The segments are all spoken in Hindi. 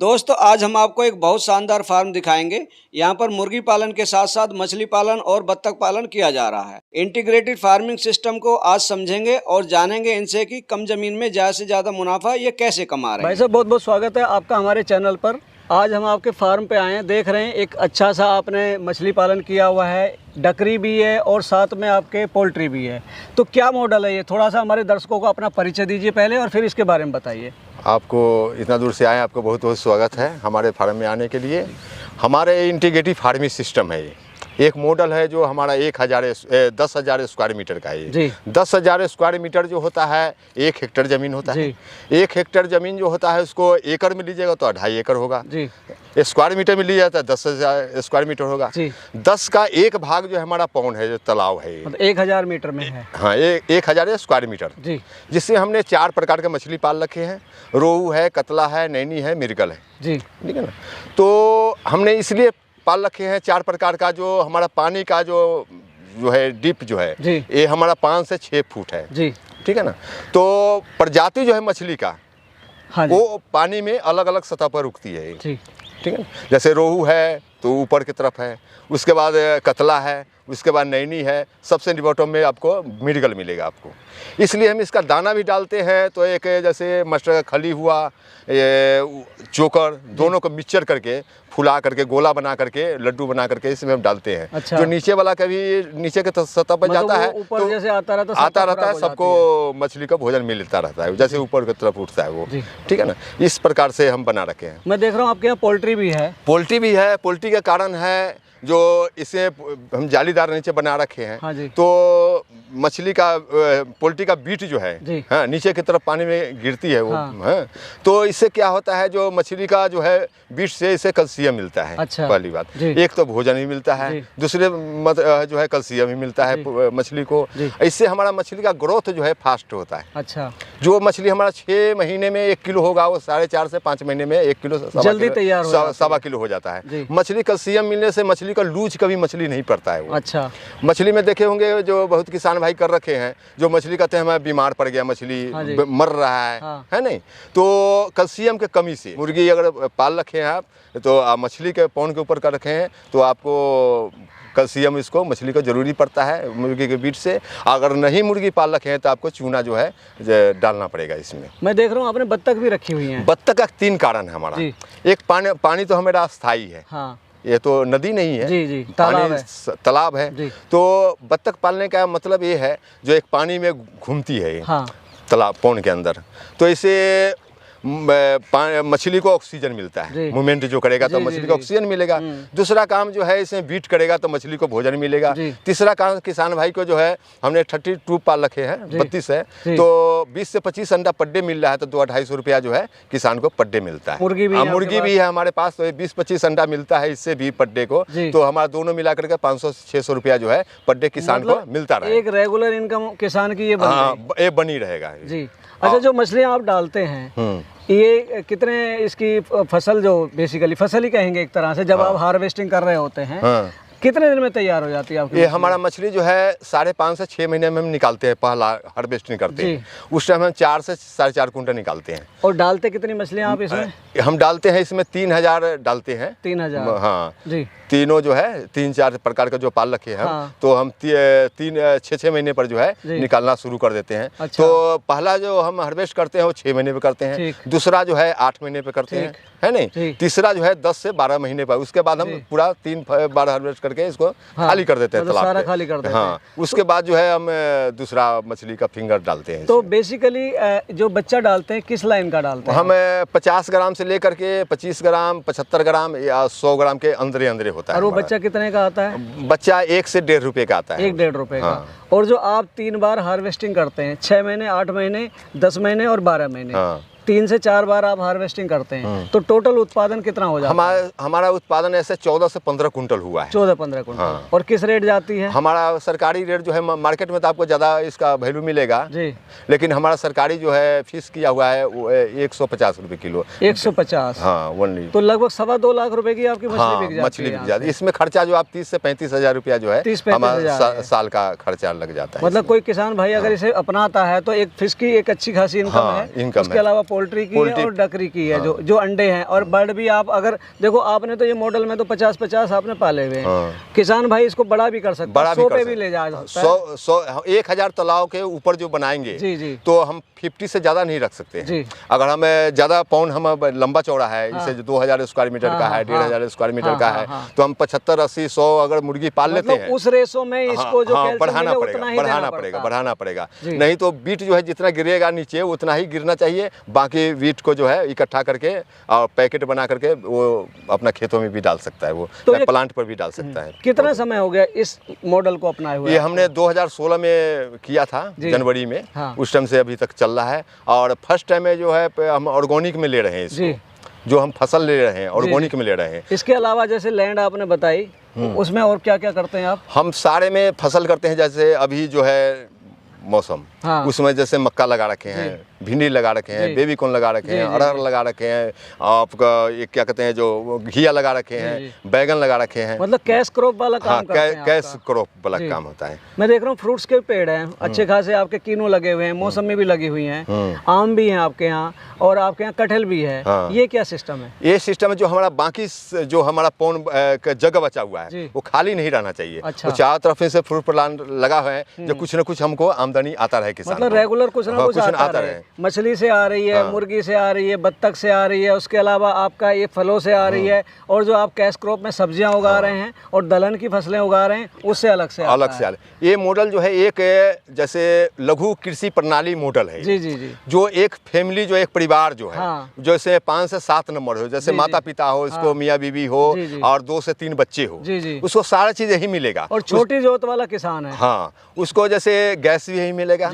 दोस्तों आज हम आपको एक बहुत शानदार फार्म दिखाएंगे। यहाँ पर मुर्गी पालन के साथ साथ मछली पालन और बत्तख पालन किया जा रहा है। इंटीग्रेटेड फार्मिंग सिस्टम को आज समझेंगे और जानेंगे इनसे कि कम जमीन में ज्यादा से ज्यादा मुनाफा ये कैसे कमा रहे हैं। भाई साहब बहुत बहुत स्वागत है आपका हमारे चैनल पर। आज हम आपके फार्म पे आए हैं, देख रहे हैं एक अच्छा सा आपने मछली पालन किया हुआ है, डकरी भी है और साथ में आपके पोल्ट्री भी है। तो क्या मॉडल है ये, थोड़ा सा हमारे दर्शकों को अपना परिचय दीजिए पहले और फिर इसके बारे में बताइए। आपको इतना दूर से आए, आपको बहुत बहुत स्वागत है हमारे फार्म में आने के लिए। हमारे इंटीग्रेटेड फार्मिंग सिस्टम है ये। एक मॉडल है जो हमारा 10,000 स्क्वायर मीटर का है। 10,000 स्क्वायर मीटर जो होता है 1 हेक्टेयर ज़मीन होता है। 1 हेक्टेयर ज़मीन जो होता है उसको एकड़ में लीजिएगा तो 2.5 एकड़ होगा। स्क्वायर मीटर में लिया जाता है 10,000 स्क्वायर मीटर होगा। 10 का 1 भाग जो हमारा पौंड है, जो तालाब है, 1,000 मीटर में है। हाँ, 1,000 स्क्वायर मीटर। जिससे हमने 4 प्रकार के मछली पाल रखे हैं। रोहू है, कतला है, नैनी है, मिर्गल है। ठीक है ना। तो हमने इसलिए पाल रखे हैं 4 प्रकार का। जो हमारा पानी का जो है डीप जो है ये हमारा 5 से 6 फुट है। ठीक है ना। तो प्रजाति जो है मछली का वो पानी में अलग अलग सतह पर उगती है। ठीक है ना। जैसे रोहू है तो ऊपर की तरफ है, उसके बाद कतला है, उसके बाद नैनी है, सबसे बॉटम में आपको मिर्गल मिलेगा आपको। इसलिए हम इसका दाना भी डालते हैं। तो एक जैसे मस्टर्ड का खली हुआ, ये चोकर, दोनों को मिक्सचर करके फुला करके गोला बना करके लड्डू बना करके इसमें हम डालते हैं। अच्छा। जो नीचे वाला कभी नीचे के सतह पर जाता है ऊपर जैसे आता रहता है, सबको मछली का भोजन मिलता रहता है, जैसे ऊपर की तरफ उठता है वो। ठीक है ना। इस प्रकार से हम बना रखे हैं। मैं देख रहा हूँ आपके यहाँ पोल्ट्री भी है। पोल्ट्री भी है। पोल्ट्री का कारण है जो इसे हम जालीदार नीचे बना रखे हैं। हाँ जी। तो मछली का पोल्ट्री का बीट जो है, हाँ, नीचे की तरफ पानी में गिरती है वो। हाँ। तो इससे क्या होता है, जो मछली का जो है बीट से इसे कैल्शियम मिलता है। अच्छा। पहली बात, एक तो भोजन भी मिलता है, दूसरे जो है कैल्शियम भी मिलता है मछली को। इससे हमारा मछली का ग्रोथ जो है फास्ट होता है। अच्छा। जो मछली हमारा 6 महीने में 1 किलो होगा, वो 4.5 से 5 महीने में 1 किलो जल्दी तैयार हो, 1.25 किलो हो जाता है। मछली कैल्शियम मिलने से मछली का लूज कभी मछली नहीं पड़ता है वो। अच्छा। मछली में देखे होंगे जो बहुत किसान भाई कर रखे हैं, जो मछली कहते हैं मैं बीमार पड़ गया, मछली मर रहा है नहीं। तो कैल्शियम के कमी से मुर्गी अगर पाल रखे हैं आप, तो मछली के पौंड के ऊपर कर रखे हैं, तो आपको कैल्शियम इसको मछली को जरूरी पड़ता है मुर्गी के बीट से। अगर नहीं मुर्गी पाल रखे हैं तो आपको चूना जो है डालना पड़ेगा इसमें। मैं देख रहा हूँ आपने बत्तख भी रखी हुई है। बत्तख का 3 कारण है हमारा। एक पानी तो हमारा स्थायी है। हाँ। ये तो नदी नहीं है, तालाब है। तो बत्तख पालने का मतलब ये है जो एक पानी में घूमती है। हाँ। तालाब पौंड के अंदर, तो इसे मछली को ऑक्सीजन मिलता है। मूवमेंट जो करेगा तो मछली को ऑक्सीजन मिलेगा। दूसरा काम जो है इसमें बीट करेगा तो मछली को भोजन मिलेगा। तीसरा काम किसान भाई को जो है हमने 32 पाल रखे हैं, 32 है, तो 20 से 25 अंडा पर डे मिल रहा है। तो 200-250 रुपया जो है किसान को पर डे मिलता है। मुर्गी भी है हमारे पास, तो 20-25 अंडा मिलता है इससे भी पर डे को। तो हमारा दोनों मिला करके 500 से 600 रुपया जो है पर डे किसान को मिलता रहा। एक रेगुलर इनकम किसान की ये बनी रहेगा। अच्छा, जो मछलियाँ आप डालते हैं ये कितने इसकी फसल, जो बेसिकली फसल ही कहेंगे एक तरह से, जब आप हार्वेस्टिंग कर रहे होते हैं कितने दिन में तैयार हो जाती है आपकी? ये हमारा मछली जो है 5.5 से 6 महीने में हम निकालते हैं, पहला हार्वेस्टिंग करते हैं। उस टाइम हम 4 से 4.5 कुंटल निकालते हैं। और डालते कितनी मछलियाँ आप इसमें? हम डालते हैं इसमें 3,000 डालते हैं। 3,000? हाँ जी। तीनों जो है 3-4 प्रकार का जो पाल रखे हैं हम, तो हम 6 महीने पर जो है निकालना शुरू कर देते हैं। अच्छा। तो पहला जो हम हार्वेस्ट करते हैं वो 6 महीने पे करते हैं। दूसरा जो है 8 महीने पे करते हैं, है नहीं। तीसरा जो है 10 से 12 महीने पर। उसके बाद हम पूरा 3 बार हार्वेस्ट करके इसको खाली कर देते हैं, तालाब सारा खाली कर देते हैं। हाँ। उसके बाद जो है हम दूसरा मछली का फिंगर डालते हैं। तो बेसिकली जो बच्चा डालते हैं किस लाइन का डालते हैं? हम 50 ग्राम से लेकर के 25 ग्राम, 75 ग्राम या 100 ग्राम के अंदर होता है। और वो बच्चा कितने का आता है? बच्चा 1 से 1.5 रुपए का आता है। 1-1.5 रुपए का। और जो आप 3 बार हार्वेस्टिंग करते हैं, 6 महीने, 8 महीने, 10 महीने और 12 महीने, 3 से 4 बार आप हार्वेस्टिंग करते हैं, तो टोटल उत्पादन कितना हो जाता है? हमारा उत्पादन ऐसे 14 से 15 कुंटल हुआ है। 14-15 कुंटल। हाँ। और किस रेट जाती है? हमारा सरकारी रेट जो है, मार्केट में तो आपको ज़्यादा इसका वैल्यू मिलेगा जी, लेकिन हमारा सरकारी जो है फिक्स किया हुआ है वो 150 रुपये किलो। 150? हाँ, ओनली। तो लगभग 2.25 लाख रुपए की आपकी मछली बिक जाती है। इसमें खर्चा जो आप 30 से 35 हज़ार रुपया जो है 30-35 साल का खर्चा लग जाता है। मतलब कोई किसान भाई अगर इसे अपनाता है तो एक फिश की एक अच्छी खासी इनकम है। उसके अलावा पोल्ट्री की है और डकरी की है, जो अंडे हैं, और बर्ड भी आप अगर देखो, आपने तो ये मॉडल में तो 50-50 आपने पाले हुए हैं। किसान भाई इसको बड़ा भी कर सकता है, 100 पे भी ले जा सकता है। 1000 तालाब के ऊपर जो बनाएंगे जी तो हम 50 से ज़्यादा नहीं रख सकते हैं। अगर हम ज़्यादा पौन हम लंबा चौड़ा है, जैसे 2000 स्क्वायर मीटर का है, 1500 स्क्वायर मीटर का है, तो हम 75, 80, 100 अगर मुर्गी पाल लेते हैं, उस रेशो में इसको जो बढ़ाना पड़ेगा। नहीं तो बीट जो है जितना गिरेगा नीचे उतना ही गिरना चाहिए। बाकी बीट को जो है इकट्ठा करके और पैकेट बना करके वो अपना खेतों में भी डाल सकता है, वो तो प्लांट पर भी डाल सकता है। कितना समय हो गया इस मॉडल को अपनाए हुए? ये हमने 2016 में किया था, जनवरी में। उस टाइम से अभी तक चल रहा है। और फर्स्ट टाइम में जो है हम ऑर्गेनिक में ले रहे हैं इसको, जो हम फसल ले रहे हैं ऑर्गेनिक में ले रहे हैं। इसके अलावा जैसे लैंड आपने बताई, उसमें और क्या क्या करते हैं आप? हम सारे में फसल करते हैं। जैसे अभी जो है मौसम, उसमें जैसे मक्का लगा रखे हैं, भिंडी लगा रखे हैं, बेबी कॉर्न लगा रखे हैं, अरहर लगा रखे हैं, आपका ये क्या कहते हैं जो घिया लगा रखे हैं, बैगन लगा रखे हैं। मतलब कैश क्रॉप वाला काम करते हैं। कैश क्रॉप वाला काम होता है। मैं देख रहा हूँ फ्रूट्स के पेड़ हैं अच्छे खासे, आपके कीनू लगे हुए हैं, मौसम में भी लगी हुई हैं, आम भी हैं आपके यहाँ, और आपके यहाँ कटहल भी है। ये क्या सिस्टम है? ये सिस्टम है जो हमारा बाकी जो हमारा पौन जगह बचा हुआ है वो खाली नहीं रहना चाहिए। वो चारों तरफ से फ्रूट प्लांट लगा हुआ है, जो कुछ न कुछ हमको आमदनी आता रहे किसान, मतलब रेगुलर कुछ ना कुछ आता रहे। मछली से आ रही है, मुर्गी से आ रही है, बत्तख से आ रही है, उसके अलावा आपका ये फलों से आ रही है, और जो आप कैश क्रॉप में सब्जियां उगा रहे हैं और दलहन की फसलें उगा रहे हैं, उससे अलग से ये मॉडल जो है एक जैसे लघु कृषि प्रणाली मॉडल है। जी। जो एक फैमिली, जो एक परिवार जो है, जैसे 5 से 7 नंबर हो, जैसे माता पिता हो, इसको मियाँ बीवी हो और 2 से 3 बच्चे हो, उसको सारा चीज यही मिलेगा। और छोटी जोत वाला किसान है, हाँ, उसको जैसे गैस भी यही मिलेगा,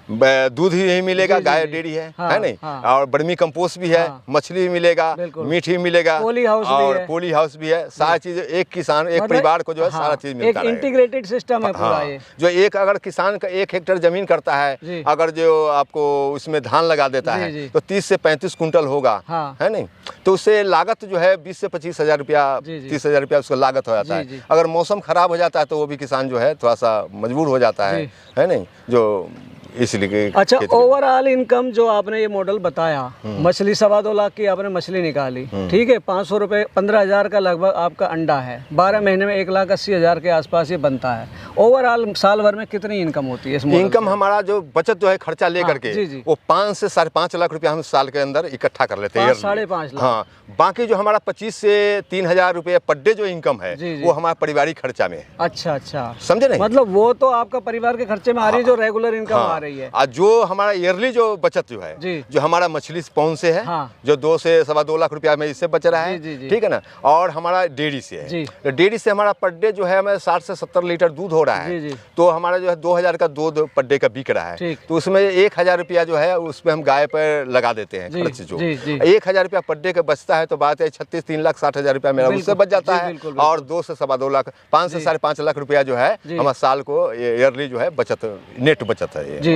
दूध ही यही मिलेगा, गाय डेयरी है नहीं, और बर्मी कंपोस्ट भी है, मछली भी मिलेगा, मीट भी मिलेगा, और पोली हाउस भी है। सारी चीज एक किसान, एक परिवार को जो है सारा चीज मिलता है। एक इंटीग्रेटेड सिस्टम है पूरा ये। जो एक अगर किसान का 1 हेक्टेयर जमीन करता है, अगर जो आपको उसमें धान लगा देता है तो 30 से 35 कुंटल होगा, है नहीं, तो उससे लागत जो है 20 से 25 हजार रुपया, 30 हजार रुपया उसका लागत हो जाता है। अगर मौसम खराब हो जाता है तो वो भी किसान जो है थोड़ा सा मजबूर हो जाता है नहीं, जो इसलिए। अच्छा, ओवरऑल इनकम जो आपने ये मॉडल बताया, मछली 2.25 लाख की आपने मछली निकाली, ठीक है, 500 रुपये, 15,000 का लगभग आपका अंडा है, 12 महीने में 1,80,000 के आसपास ये बनता है। ओवरऑल साल भर में कितनी इनकम होती है इस मॉडल? इनकम हमारा जो बचत जो है खर्चा लेकर के वो 5 से 5.5 लाख रुपया हम साल के अंदर इकट्ठा कर लेते हैं। 5.5 लाख। हाँ, बाकी जो हमारा 25 से 3,000 रुपये पर डे जो इनकम है वो हमारा पारिवारिक खर्चा में है। अच्छा, समझे नहीं? मतलब वो तो आपका परिवार के खर्चे में आ रही है, जो रेगुलर इनकम आ रही है। जो हमारा ईयरली जो बचत जो है, जो हमारा मछली पौन से है, जो 2 से 2.25 लाख रुपया में इससे बच रहा है, ठीक है ना, और हमारा डेयरी से है। डेयरी से हमारा पर डे जो है हमें 60 से 70 लीटर दूध हो रहा है, तो हमारा जो है 2,000 का दूध पर डे का बिक रहा है। तो उसमें 1,000 रुपया जो है उसमें हम गाय पर लगा देते हैं खर्च। जो 1,000 रुपया पर डे का बचता है तो बात है 3,60,000 रुपया मेरा उससे बच जाता है, और 2 से 2.25 लाख, 5 से 5.5 लाख रुपया जो है हमारा साल को ईयरली जो है बचत, नेट बचत है। जी।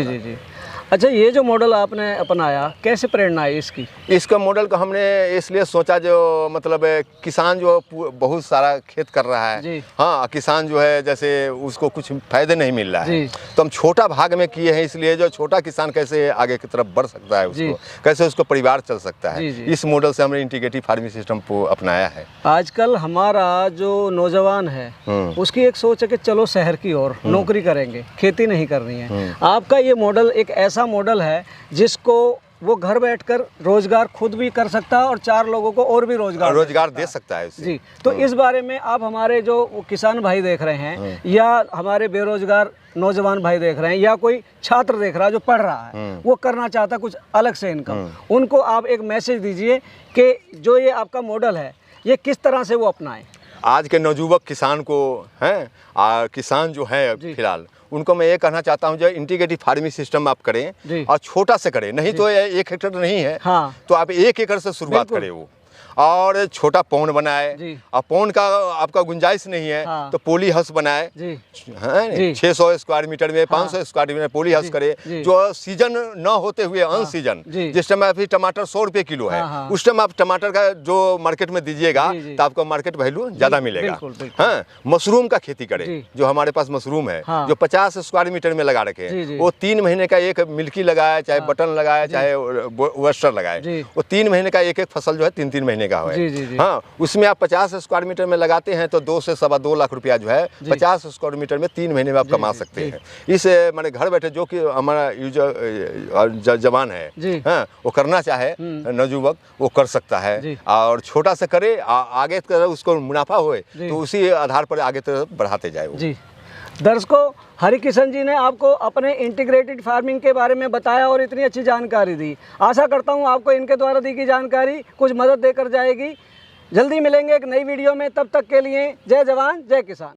अच्छा, ये जो मॉडल आपने अपनाया, कैसे प्रेरणा है इसकी? इसका मॉडल को हमने इसलिए सोचा, जो मतलब किसान जो बहुत सारा खेत कर रहा है, हाँ, किसान जो है जैसे उसको कुछ फायदे नहीं मिल रहा है, तो हम छोटा भाग में किए हैं। इसलिए जो छोटा किसान कैसे आगे की तरफ बढ़ सकता है, उसको कैसे उसको परिवार चल सकता है, इस मॉडल से हमने इंटीग्रेटिव फार्मिंग सिस्टम को अपनाया है। आजकल हमारा जो नौजवान है उसकी एक सोच है कि चलो शहर की ओर नौकरी करेंगे, खेती नहीं करनी है। आपका ये मॉडल एक ऐसा मॉडल है जिसको वो घर बैठकर रोजगार खुद भी कर सकता है और 4 लोगों को और भी रोजगार दे सकता है जी। तो इस बारे में आप हमारे जो किसान भाई देख रहे हैं, या हमारे बेरोजगार नौजवान भाई देख रहे हैं, या कोई छात्र देख रहा है जो पढ़ रहा है, वो करना चाहता है कुछ अलग से इनकम, उनको आप एक मैसेज दीजिए कि जो ये आपका मॉडल है ये किस तरह से वो अपनाएं। आज के नवयुवक किसान को हैं, किसान जो है फिलहाल उनको मैं ये कहना चाहता हूँ, जो इंटीग्रेटिव फार्मिंग सिस्टम आप करें और छोटा से करें, नहीं तो 1 हेक्टेयर नहीं है, तो आप 1 एकड़ से शुरुआत करें। वो और छोटा पौंड बनाए, जी। और पौंड का आपका गुंजाइश नहीं है हाँ। तो पोली हाउस बनाए, जी। है 600 स्क्वायर मीटर में 500 स्क्वायर मीटर में पोली हाउस करे, जो सीजन न होते हुए अन सीजन, जिस टाइम अभी टमाटर 100 रुपये किलो है, उस टाइम आप टमाटर का जो मार्केट में दीजिएगा तो आपको मार्केट वैल्यू ज़्यादा मिलेगा। हाँ, मशरूम का खेती करें, जो हमारे पास मशरूम है जो 50 स्क्वायर मीटर में लगा रखे हैं, वो 3 महीने का एक मिल्की लगाए, चाहे बटन लगाए, चाहे वेस्टर लगाए, वो 3 महीने का एक फसल जो है 3-3 महीने का है। हाँ, उसमें आप 50 स्क्वायर मीटर में लगाते हैं तो 2 से सवा 2 लाख रुपया जो है 50 स्क्वायर मीटर में 3 महीने में आप कमा सकते हैं। इस माने घर बैठे जो कि हमारा यूजर जवान है, हाँ, वो करना चाहे नवयुवक वो कर सकता है, और छोटा सा करे, आगे तरफ उसको मुनाफा होए तो उसी आधार पर आगे तरफ बढ़ाते जाए वो। जी दर्शकों, हरिकिशन जी ने आपको अपने इंटीग्रेटेड फार्मिंग के बारे में बताया और इतनी अच्छी जानकारी दी। आशा करता हूं आपको इनके द्वारा दी गई जानकारी कुछ मदद देकर जाएगी। जल्दी मिलेंगे एक नई वीडियो में, तब तक के लिए जय जवान जय किसान।